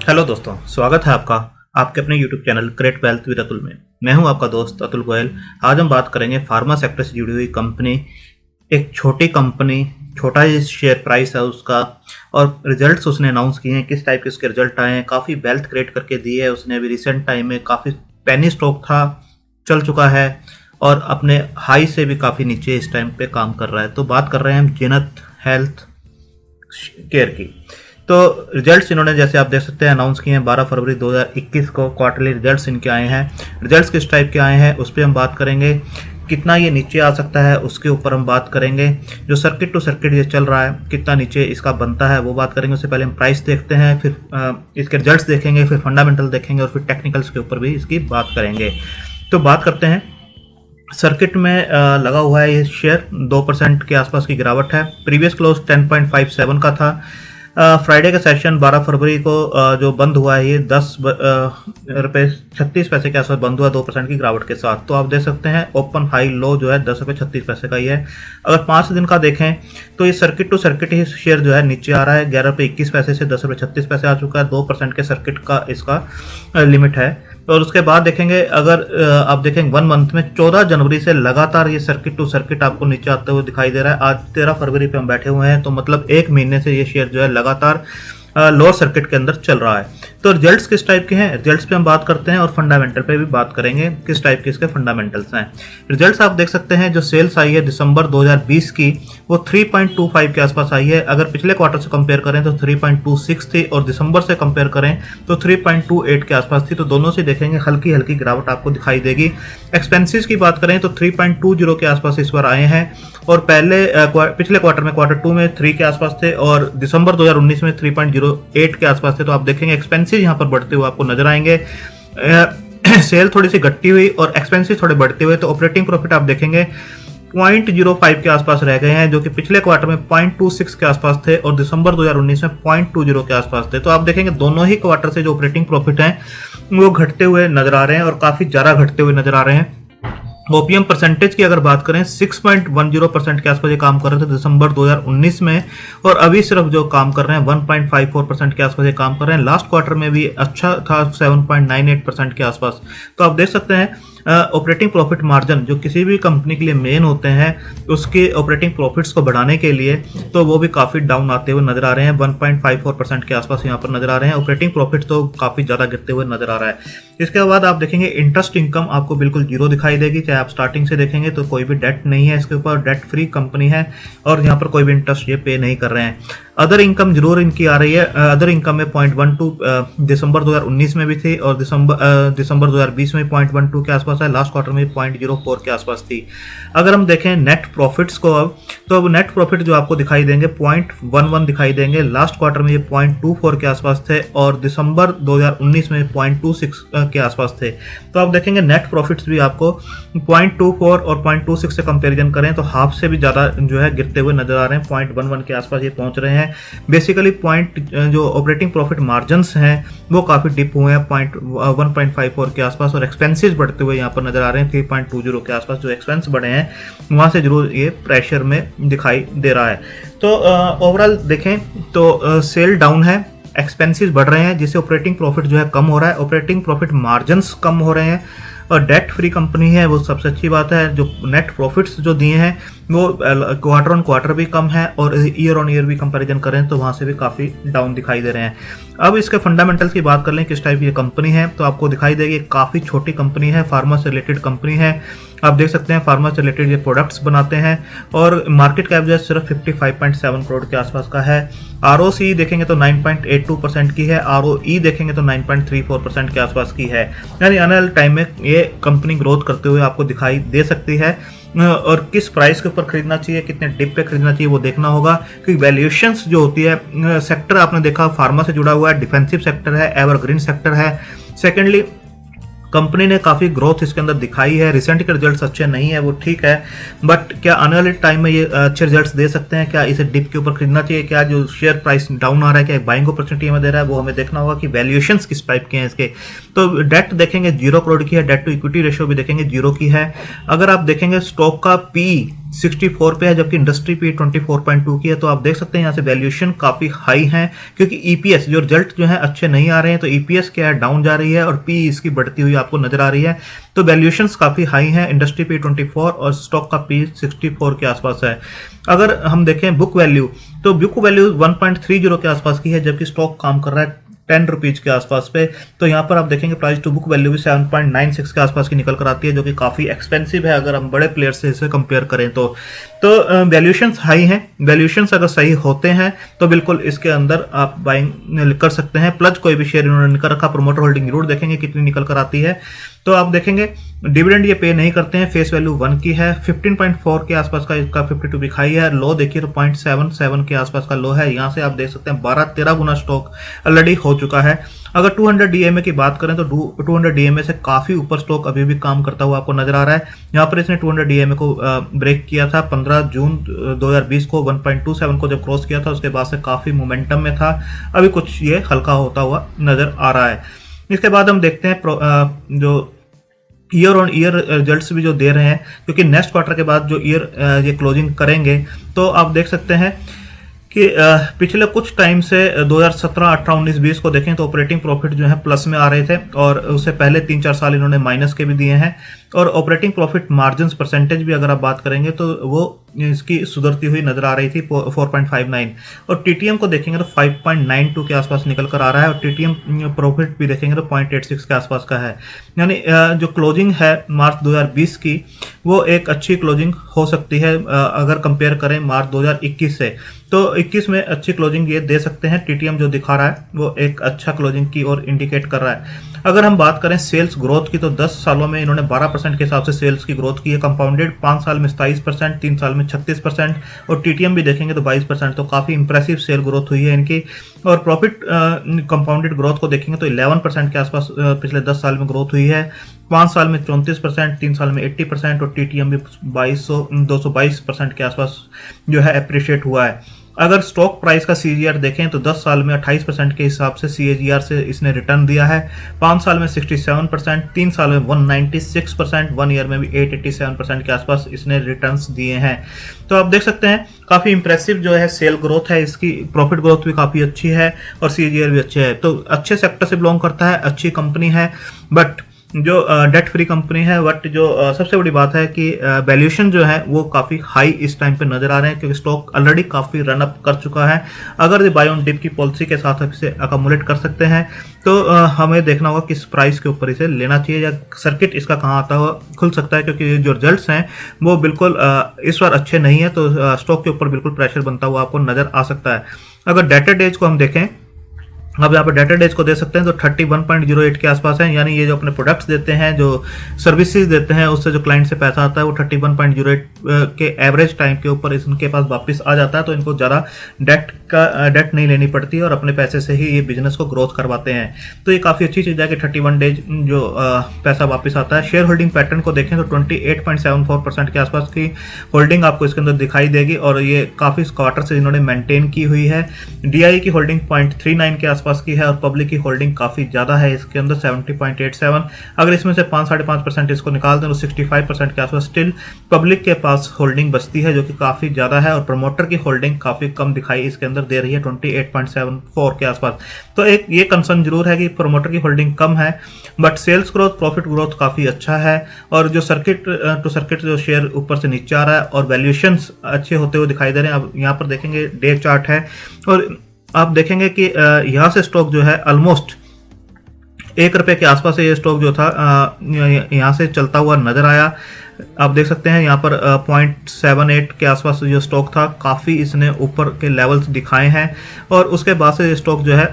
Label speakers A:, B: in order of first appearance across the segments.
A: Hello दोस्तों, स्वागत है आपका आपके अपने YouTube channel create wealth with Atul में। मैं हूं आपका दोस्त अतुल गोयल। आज हम बात करेंगे फार्मा सेक्टर से जुड़ी हुई कंपनी, एक छोटी कंपनी, छोटा ही शेयर प्राइस है उसका, और रिजल्ट्स उसने अनाउंस किए हैं, किस टाइप के उसके रिजल्ट आए हैं। काफ़ी वेल्थ क्रिएट करके दी है उसने अभी रिसेंट टाइम में। काफ़ी पेनी स्टॉक था, चल चुका है और अपने हाई से भी काफ़ी नीचे इस टाइम पे काम कर रहा है। तो बात कर रहे हैं हम जेनथ हेल्थ केयर की। तो रिजल्ट्स इन्होंने, जैसे आप देख सकते हैं, अनाउंस किए हैं 12 फरवरी 2021 को। क्वार्टरली रिजल्ट्स इनके आए हैं। रिजल्ट्स किस टाइप के आए हैं उस पर हम बात करेंगे। कितना ये नीचे आ सकता है उसके ऊपर हम बात करेंगे। जो सर्किट टू सर्किट ये चल रहा है, कितना नीचे इसका बनता है वो बात करेंगे। उससे पहले हम प्राइस देखते हैं, फिर इसके रिजल्ट्स देखेंगे, फिर फंडामेंटल देखेंगे और फिर टेक्निकल्स के ऊपर भी इसकी बात करेंगे। तो बात करते हैं सर्किट में लगा हुआ है ये शेयर। 2% के आसपास की गिरावट है। प्रीवियस क्लोज 10.57 का था। फ्राइडे का सेशन 12 फरवरी को जो बंद हुआ है ये 10 रुपये 36 पैसे के आसपास बंद हुआ 2% की गिरावट के साथ। तो आप देख सकते हैं ओपन हाई लो जो है 10 रुपये 36 पैसे का ही है। अगर 5 दिन का देखें तो ये सर्किट टू सर्किट ही शेयर जो है नीचे आ रहा है। 11 रुपये 21 पैसे से 10 रुपये 36 पैसे आ चुका है। 2% के सर्किट का इसका लिमिट है। और उसके बाद देखेंगे, अगर आप देखेंगे 1 मंथ में 14 जनवरी से लगातार ये सर्किट टू सर्किट आपको नीचे आते हुए दिखाई दे रहा है। आज 13 फरवरी पे हम बैठे हुए हैं, तो मतलब 1 महीने से ये शेयर जो है लगातार लोअर सर्किट के अंदर चल रहा है। तो रिजल्ट्स किस टाइप के हैं, रिजल्ट्स पे हम बात करते हैं और फंडामेंटल पे भी बात करेंगे, किस टाइप के इसके फंडामेंटल्स हैं। रिजल्ट्स आप देख सकते हैं, जो सेल्स आई है दिसंबर 2020 की वो 3.25 के आसपास आई है। अगर पिछले क्वार्टर से कंपेयर करें तो 3.26 थी, और दिसंबर से कंपेयर करें तो 3.28 के आसपास थी। तो दोनों से देखेंगे हल्की हल्की गिरावट आपको दिखाई देगी। एक्सपेंसेस की बात करें तो 3.20 के आसपास इस बार आए हैं, और पहले पिछले क्वार्टर में क्वार्टर 2 में 3 के आसपास थे, और दिसंबर 2019 में 3.08 के आसपास थे। तो आप देखेंगे एक्सपेंसेस यहाँ पर बढ़ते हुए आपको नजर आएंगे। सेल थोड़ी सी घटती हुई और एक्सपेंसेस थोड़े बढ़ते हुए। तो ऑपरेटिंग प्रॉफिट आप देखेंगे 0.05 के आसपास रह गए हैं, जो कि पिछले क्वार्टर में 0.26 के आसपास थे, और दिसंबर 2019 में 0.20 के आसपास थे। तो आप देखेंगे दोनों ही क्वार्टर से जो ऑपरेटिंग प्रॉफिट हैं वो घटते हुए नजर आ रहे हैं, और काफी ज्यादा घटते हुए नजर आ रहे हैं। ओपीएम परसेंटेज की अगर बात करें 6.10% के आसपास ये काम कर रहे थे दिसंबर 2019 में, और अभी सिर्फ जो काम कर रहे हैं 1.54% के आसपास ये काम कर रहे हैं। लास्ट क्वार्टर में भी अच्छा था 7.98% के आसपास। तो आप देख सकते हैं ऑपरेटिंग प्रॉफिट मार्जिन जो किसी भी कंपनी के लिए मेन होते हैं, उसके ऑपरेटिंग प्रॉफिट्स को बढ़ाने के लिए, तो वो भी काफ़ी डाउन आते हुए नजर आ रहे हैं। 1.54% के आसपास यहाँ पर नजर आ रहे हैं। ऑपरेटिंग प्रॉफिट तो काफ़ी ज़्यादा गिरते हुए नजर आ रहा है। इसके बाद आप देखेंगे इंटरेस्ट इनकम आपको बिल्कुल जीरो दिखाई देगी। चाहे आप स्टार्टिंग से देखेंगे तो कोई भी डेट नहीं है इसके ऊपर, डेट फ्री कंपनी है, और यहाँ पर कोई भी इंटरेस्ट ये पे नहीं कर रहे हैं। अदर इनकम जरूर इनकी आ रही है। अदर इनकम में 0.12 दिसंबर 2019 में भी थी, और दिसंबर 2020 में 0.12 के आसपास है। लास्ट क्वार्टर में 0.04 के आसपास थी। अगर हम देखें नेट प्रॉफिट्स को अब, तो अब नेट प्रॉफिट जो आपको दिखाई देंगे 0.11 दिखाई देंगे। लास्ट क्वार्टर में ये 0.24 के आसपास थे, और दिसंबर 2019 में 0.26 के आसपास थे। तो आप देखेंगे नेट प्रॉफिट्स भी आपको 0.24 और 0.26 से कंपेरिजन करें तो हाफ से भी ज़्यादा जो है गिरते हुए नजर आ रहे हैं। 0.11 के आसपास ये पहुंच रहे हैं। बेसिकली जो ऑपरेटिंग प्रॉफिट मार्जिन्स हैं वो काफ़ी डिप हुए हैं 1.54 के आसपास, और एक्सपेंसेस बढ़ते हुए यहाँ पर नजर आ रहे हैं 3.20 के आसपास। जो एक्सपेंस बढ़े हैं वहाँ से जरूर ये प्रेशर में दिखाई दे रहा है। तो ओवरऑल देखें तो सेल डाउन है, एक्सपेंसेस बढ़ रहे हैं, जिससे ऑपरेटिंग प्रॉफिट जो है कम हो रहा है, ऑपरेटिंग प्रॉफिट मार्जिन्स कम हो रहे हैं, और डेट फ्री कंपनी है, वो सबसे अच्छी बात है। जो नेट प्रॉफिट्स जो दिए हैं वो क्वार्टर ऑन क्वार्टर भी कम है, और ईयर ऑन ईयर भी कंपैरिजन करें तो वहाँ से भी काफ़ी डाउन दिखाई दे रहे हैं। अब इसके फंडामेंटल्स की बात कर लें, किस टाइप की कंपनी है, तो आपको दिखाई देगी काफ़ी छोटी कंपनी है, फार्मा से रिलेटेड कंपनी है। आप देख सकते हैं फार्मा से रिलेटेड ये प्रोडक्ट्स बनाते हैं, और मार्केट कैप जो है सिर्फ 55.7 करोड़ के आसपास का है। ROC देखेंगे तो 9.82% की है, ROE देखेंगे तो 9.34% के आसपास की है। यानी आने वाले टाइम में ये कंपनी ग्रोथ करते हुए आपको दिखाई दे सकती है। और किस प्राइस के ऊपर खरीदना चाहिए, कितने डिप पे खरीदना चाहिए वो देखना होगा, क्योंकि वैल्यूएशंस जो होती है, सेक्टर आपने देखा फार्मा से जुड़ा हुआ है, डिफेंसिव सेक्टर है, एवरग्रीन सेक्टर है। सेकेंडली कंपनी ने काफ़ी ग्रोथ इसके अंदर दिखाई है। रिसेंट के रिजल्ट्स अच्छे नहीं है वो ठीक है, बट क्या आने वाले टाइम में ये अच्छे रिजल्ट्स दे सकते हैं? क्या इसे डिप के ऊपर खरीदना चाहिए? क्या जो शेयर प्राइस डाउन आ रहा है क्या बाइंग अपॉर्चुनिटी हमें दे रहा है? वो हमें देखना होगा कि वैल्यूएशंस किस टाइप के हैं इसके। तो डेट देखेंगे 0 करोड़ की है, डेट टू इक्विटी रेशियो भी देखेंगे 0 की है। अगर आप देखेंगे स्टॉक का पी 64 पे है, जबकि इंडस्ट्री पी 24.2 की है। तो आप देख सकते हैं यहाँ से वैल्यूएशन काफ़ी हाई है, क्योंकि ईपीएस जो रिजल्ट जो है अच्छे नहीं आ रहे हैं, तो ईपीएस क्या है डाउन जा रही है और पी इसकी बढ़ती हुई आपको नजर आ रही है। तो वैल्यूएशंस काफ़ी हाई हैं, इंडस्ट्री पी 24 और स्टॉक का पी 64 के आसपास है। अगर हम देखें बुक वैल्यू, तो बुक वैल्यू 1.30 के आसपास की है, जबकि स्टॉक काम कर रहा है 10 रुपीज़ के आसपास पे। तो यहाँ पर आप देखेंगे प्राइस टू बुक वैल्यू भी 7.96 के आसपास की निकल कर आती है, जो कि काफ़ी एक्सपेंसिव है अगर हम बड़े प्लेयर से इसे कंपेयर करें तो वैल्यूएशंस हाई हैं। वैल्यूएशंस अगर सही होते हैं तो बिल्कुल इसके अंदर आप बाइंग कर सकते हैं। प्लस कोई भी शेयर इन्होंने निकल रखा, प्रोमोटर होल्डिंग जरूर देखेंगे कितनी निकल कर आती है। तो आप देखेंगे डिविडेंड ये पे नहीं करते हैं, फेस वैल्यू 1 की है, 15.4 के आसपास का इसका 52 वीक हाई है। लो देखिए तो 0.77 के आसपास का लो है। यहाँ से आप देख सकते हैं 12-13 गुना स्टॉक ऑलरेडी हो चुका है। अगर 200 डीएमए की बात करें तो 200 डीएमए से काफ़ी ऊपर स्टॉक अभी भी काम करता हुआ आपको नजर आ रहा है। यहाँ पर इसने 200 डीएमए को ब्रेक किया था 15 जून 2020 को, 1.27 को जब क्रॉस किया था, उसके बाद से काफ़ी मोमेंटम में था। अभी कुछ ये हल्का होता हुआ नजर आ रहा है। इसके बाद हम देखते हैं जो ईयर ऑन ईयर रिजल्ट्स भी जो दे रहे हैं, क्योंकि नेक्स्ट क्वार्टर के बाद जो ईयर ये क्लोजिंग करेंगे, तो आप देख सकते हैं कि पिछले कुछ टाइम से 2017, 18, 19, 20 को देखें तो ऑपरेटिंग प्रॉफिट जो है प्लस में आ रहे थे, और उससे पहले 3-4 साल इन्होंने माइनस के भी दिए हैं। और ऑपरेटिंग प्रॉफिट मार्जिन परसेंटेज भी अगर आप बात करेंगे तो वो इसकी सुधरती हुई नजर आ रही थी 4.59, और टीटीएम को देखेंगे तो 5.92 के आसपास निकल कर आ रहा है, और टीटीएम प्रॉफिट भी देखेंगे तो 0.86 के आसपास का है। यानी जो क्लोजिंग है मार्च 2020 की, वो एक अच्छी क्लोजिंग हो सकती है अगर कंपेयर करें मार्च 2021 से। तो 21 में अच्छी क्लोजिंग ये दे सकते हैं। टीटीएम जो दिखा रहा है वो एक अच्छा क्लोजिंग की ओर इंडिकेट कर रहा है। अगर हम बात करें सेल्स ग्रोथ की, तो 10 सालों में इन्होंने 12% के हिसाब से सेल्स की ग्रोथ की है कंपाउंडेड, 5 साल में 27%, 3 साल में 36%, और टीटीएम भी देखेंगे तो 22%। तो काफ़ी इंप्रेसिव सेल ग्रोथ हुई है इनकी। और प्रॉफिट कंपाउंडेड ग्रोथ को देखेंगे तो 11% के आसपास पिछले 10 साल में ग्रोथ हुई है, 5 साल में 34%, 3 साल में 80%, और टीटीएम भी 222% के आसपास जो है अप्रिशिएट हुआ है। अगर स्टॉक प्राइस का सीजीआर देखें तो 10 साल में 28% के हिसाब से सीएजीआर से इसने रिटर्न दिया है, 5 साल में 67%, 3 साल में 196%, 1 ईयर में भी 887% के आसपास इसने रिटर्न्स दिए हैं। तो आप देख सकते हैं काफ़ी इंप्रेसिव जो है सेल ग्रोथ है इसकी, प्रॉफिट ग्रोथ भी काफ़ी अच्छी है, और सीजीआर भी अच्छे है। तो अच्छे सेक्टर से बिलोंग करता है, अच्छी कंपनी है, बट जो डेट फ्री कंपनी है। बट जो सबसे बड़ी बात है कि वैल्यूएशन जो है वो काफ़ी हाई इस टाइम पे नज़र आ रहे हैं, क्योंकि स्टॉक ऑलरेडी काफ़ी रन अप कर चुका है। अगर ये बाय ऑन डिप की पॉलिसी के साथ आप इसे अकोमोडेट कर सकते हैं, तो हमें देखना होगा किस प्राइस के ऊपर इसे लेना चाहिए, या सर्किट इसका कहाँ आता हुआ खुल सकता है, क्योंकि जो रिजल्ट्स हैं वो बिल्कुल इस बार अच्छे नहीं है। तो स्टॉक के ऊपर बिल्कुल प्रेशर बनता हुआ आपको नज़र आ सकता है। अगर डेटर डेज को हम देखें, अब यहाँ पर डेटा डेज को दे सकते हैं तो 31.08 के आसपास है। यानी ये जो अपने प्रोडक्ट्स देते हैं, जो सर्विसेज देते हैं, उससे जो क्लाइंट से पैसा आता है वो 31.08 के एवरेज टाइम के ऊपर इनके पास वापस आ जाता है। तो इनको ज़्यादा डेट नहीं लेनी पड़ती, और अपने पैसे से ही ये बिजनेस को ग्रोथ करवाते हैं। तो ये काफ़ी अच्छी चीज़ है कि 31 डेज जो पैसा वापस आता है। शेयर होल्डिंग पैटर्न को देखें तो 28.74% के आसपास की होल्डिंग आपको इसके अंदर दिखाई देगी, और ये काफ़ी क्वार्टर से इन्होंने मेंटेन की हुई है। डीआई की होल्डिंग 0.39 के आसपास की है, और पब्लिक की होल्डिंग काफी ज्यादा है इसके अंदर 70.87। अगर इसमें से 5-5.5% इसको निकाल दें तो 65% के आसपास स्टिल पब्लिक के पास होल्डिंग बचती है, जो कि काफी ज्यादा है। और प्रमोटर की होल्डिंग काफी कम दिखाई इसके अंदर दे रही है 28.74 के आसपास। तो एक ये कंसर्न जरूर है कि प्रमोटर की होल्डिंग कम है, but sales growth, profit growth काफी अच्छा है, और जो सर्किट टू सर्किट जो शेयर ऊपर से नीचे आ रहा है, और वैल्यूएशंस अच्छे होते हुए दिखाई दे रहे हैं। अब यहाँ पर देखेंगे डे चार्ट है, और आप देखेंगे कि यहाँ से स्टॉक जो है ऑलमोस्ट 1 रुपये के आसपास से ये स्टॉक जो था यहाँ से चलता हुआ नजर आया। आप देख सकते हैं यहाँ पर 0.78 के आसपास जो स्टॉक था, काफ़ी इसने ऊपर के लेवल्स दिखाए हैं, और उसके बाद से ये स्टॉक जो है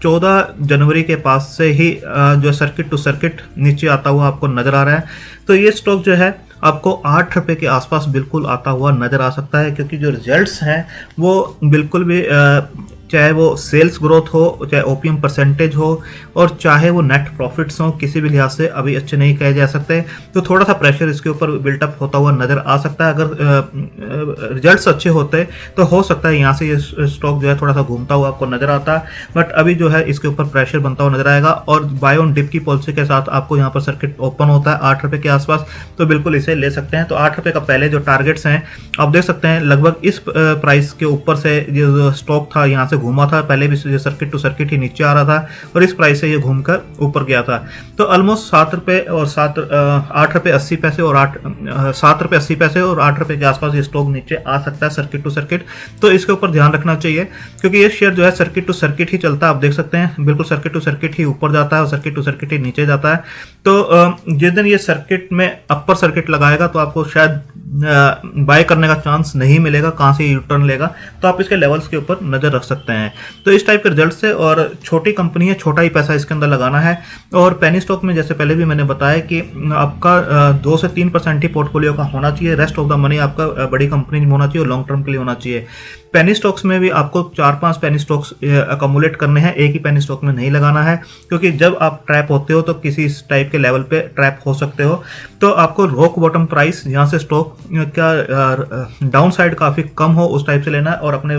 A: 14 जनवरी के पास से ही जो सर्किट टू सर्किट नीचे आता हुआ आपको नजर आ रहा है। तो ये स्टॉक जो है आपको 8 रुपये के आसपास बिल्कुल आता हुआ नजर आ सकता है, क्योंकि जो रिजल्ट्स हैं वो बिल्कुल भी चाहे वो सेल्स ग्रोथ हो, चाहे ओपीएम परसेंटेज हो, और चाहे वो नेट प्रॉफिट्स हो, किसी भी लिहाज से अभी अच्छे नहीं कहे जा सकते। तो थोड़ा सा प्रेशर इसके ऊपर बिल्टअप होता हुआ नजर आ सकता है। अगर रिजल्ट्स अच्छे होते तो हो सकता है यहाँ से ये स्टॉक जो है थोड़ा सा घूमता हुआ आपको नजर आता, बट अभी जो है इसके ऊपर प्रेशर बनता हुआ नजर आएगा। और बाय ऑन डिप की पॉलिसी के साथ आपको यहाँ पर सर्किट ओपन होता है 8 रुपये के आसपास, तो बिल्कुल इसे ले सकते हैं। तो 8 रुपये का पहले जो टारगेट्स हैं आप देख सकते हैं, लगभग इस प्राइस के ऊपर से जो स्टॉक था यहाँ से घूमा था, पहले भी सर्किट टू सर्किट ही नीचे आ रहा था और इस प्राइस से ये घूमकर ऊपर गया था। तो ऑलमोस्ट 7 रुपये और 8 रुपये 80 पैसे और 7 रुपये 80 पैसे और 8 रुपये के आसपास ये स्टॉक नीचे आ सकता है सर्किट टू सर्किट। तो इसके ऊपर ध्यान रखना चाहिए क्योंकि ये शेयर जो है सर्किट टू सर्किट ही चलता है। आप देख सकते हैं बिल्कुल सर्किट टू सर्किट ही ऊपर जाता है और सर्किट टू सर्किट ही नीचे जाता है। तो जिस दिन ये सर्किट में अपर सर्किट लगाएगा तो आपको शायद बाय करने का चांस नहीं मिलेगा, कहाँ से यू टर्न लेगा, तो आप इसके लेवल्स के ऊपर नजर रख सकते हैं। तो इस टाइप के रिजल्ट से, और छोटी कंपनी है, छोटा ही पैसा इसके अंदर लगाना है। और पेनी स्टॉक में जैसे पहले भी मैंने बताया कि आपका 2 से 3% ही पोर्टफोलियो का होना चाहिए, रेस्ट ऑफ द मनी आपका बड़ी कंपनी में होना चाहिए और लॉन्ग टर्म के लिए होना चाहिए। पेनी स्टॉक्स में भी आपको 4-5 पेनी स्टॉक्स अकोमुलेट करने हैं, एक ही पेनी स्टॉक में नहीं लगाना है, क्योंकि जब आप ट्रैप होते हो तो किसी इस टाइप के लेवल पे ट्रैप हो सकते हो। तो आपको रॉक बॉटम प्राइस जहाँ से स्टॉक का डाउन साइड काफ़ी कम हो उस टाइप से लेना है और अपने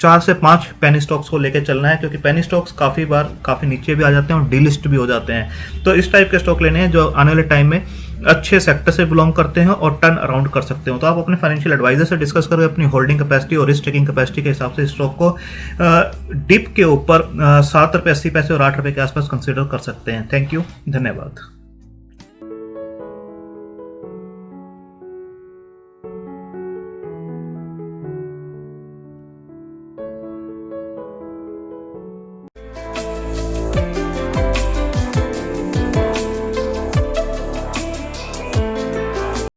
A: 4 से 5 पेनी स्टॉक्स को लेकर चलना है, क्योंकि पेनी स्टॉक्स काफ़ी बार काफ़ी नीचे भी आ जाते हैं और डीलिस्ट भी हो जाते हैं। तो इस टाइप के स्टॉक लेने हैं जो आने वाले टाइम में अच्छे सेक्टर से बिलोंग करते हैं और टर्न अराउंड कर सकते हो। तो आप अपने फाइनेंशियल एडवाइजर से डिस्कस करके अपनी होल्डिंग कैपेसिटी और रिस्क टेकिंग कैपेसिटी के हिसाब से स्टॉक को डिप के ऊपर 7 रुपये 80 पैसे और 8 रुपये के आसपास कंसिडर कर सकते हैं। थैंक यू, धन्यवाद।